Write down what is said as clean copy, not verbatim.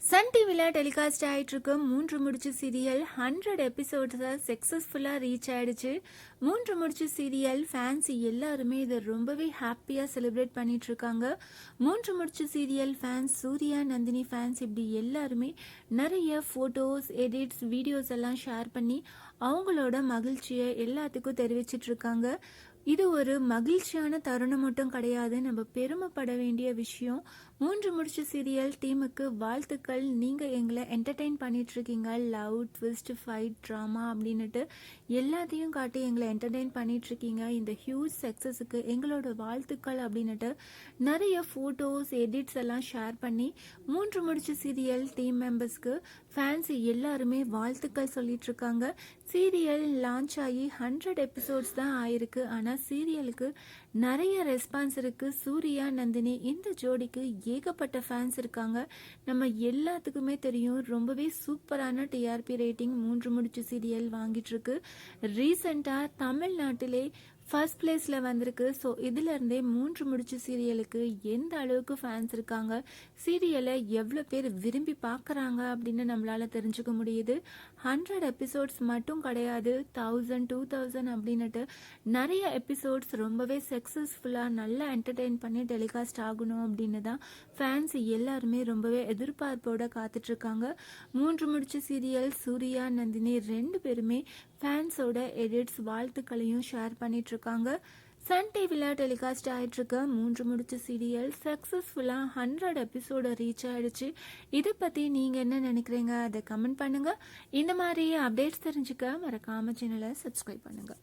Sun டிவியில் telecast ஆகிட்டு இருக்க 3 முடிச்சு சீரியல் 100 எபிசோட்ஸை சக்ஸஸ்ஃபுல்லாக ரீச் ஆகிடுச்சு. 3 முடிச்சு சீரியல் ஃபேன்ஸ் எல்லாருமே இதை ரொம்பவே ஹாப்பியாக செலிப்ரேட் பண்ணிட்டு இருக்காங்க. 3 முடிச்சு serial fans, Surya, Nandini fans இப்படி எல்லாருமே நிறைய ஃபோட்டோஸ், எடிட்ஸ், வீடியோஸ் எல்லாம் ஷேர் பண்ணி அவங்களோட மகிழ்ச்சியை எல்லாத்துக்கும் தெரிவிச்சிட்டு இருக்காங்க. இது ஒரு மகிழ்ச்சியான தருணம் மட்டும் கிடையாது, நம்ம பெருமைப்பட வேண்டிய விஷயம். 3 முடிச்சு சீரியல் டீமுக்கு வாழ்த்துக்கள். நீங்கள் எங்களை என்டர்டெயின் பண்ணிட்டு இருக்கீங்க. லவ், ட்விஸ்ட், ஃபைட், ட்ராமா அப்படின்னுட்டு எல்லாத்தையும் காட்டி எங்களை என்டர்டெயின் பண்ணிட்டு இருக்கீங்க. இந்த ஹியூஜ் சக்ஸஸுக்கு எங்களோட வாழ்த்துக்கள் அப்படின்னுட்டு நிறைய ஃபோட்டோஸ், எடிட்ஸ் எல்லாம் ஷேர் பண்ணி 3 முடிச்சு சீரியல் டீம் மெம்பர்ஸ்க்கு ஃபேன்ஸ் எல்லாருமே வாழ்த்துக்கள் சொல்லிட்டு இருக்காங்க. சீரியல் லான்ச் ஆகி 100 எபிசோட்ஸ் தான் ஆயிருக்கு. ஆனால் சீரியலுக்கு நிறைய ரெஸ்பான்ஸ் இருக்கு. சூர்யா, நந்தினி இந்த ஜோடிக்கு ஏகப்பட்ட ஃபேன்ஸ் இருக்காங்க. நம்ம எல்லாத்துக்குமே தெரியும், ரொம்பவே சூப்பரான டிஆர்பி ரேட்டிங் 3 முடிச்சு சீரியல் வாங்கிட்டு இருக்கு. ரீசெண்டாக தமிழ்நாட்டிலே ஃபர்ஸ்ட் பிளேஸில் வந்திருக்கு. ஸோ இதிலிருந்தே 3 முடிச்சு சீரியலுக்கு எந்த அளவுக்கு ஃபேன்ஸ் இருக்காங்க, சீரியலை எவ்வளோ பேர் விரும்பி பார்க்குறாங்க அப்படின்னு நம்மளால் தெரிஞ்சுக்க முடியுது. 100 எபிசோட்ஸ் மட்டும் கிடையாது, 1000, 2000 அப்படின்னுட்டு நிறைய எபிசோட்ஸ் ரொம்பவே சக்ஸஸ்ஃபுல்லாக நல்லா என்டர்டெயின் பண்ணி டெலிகாஸ்ட் ஆகணும் அப்படின்னு தான் ஃபேன்ஸ் எல்லாருமே ரொம்பவே எதிர்பார்ப்போடு காத்துட்ருக்காங்க. 3 முடிச்சு சீரியல் சூர்யா, நந்தினி 2 பேருமே ஃபேன்ஸோட எடிட்ஸ், வாழ்த்துக்களையும் ஷேர் பண்ணிட்டு இருக்காங்க. சன் டிவியில் டெலிகாஸ்ட் ஆகிட்டு இருக்க 3 முடிச்சு சீரியல் சக்ஸஸ்ஃபுல்லாக 100 எபிசோட ரீச் ஆகிடுச்சு. இதை பற்றி நீங்கள் என்ன நினைக்கிறீங்க, அதை கமெண்ட் பண்ணுங்கள். இந்த மாதிரி அப்டேட்ஸ் தெரிஞ்சுக்க மறக்காம சேனலை சப்ஸ்கிரைப் பண்ணுங்கள்.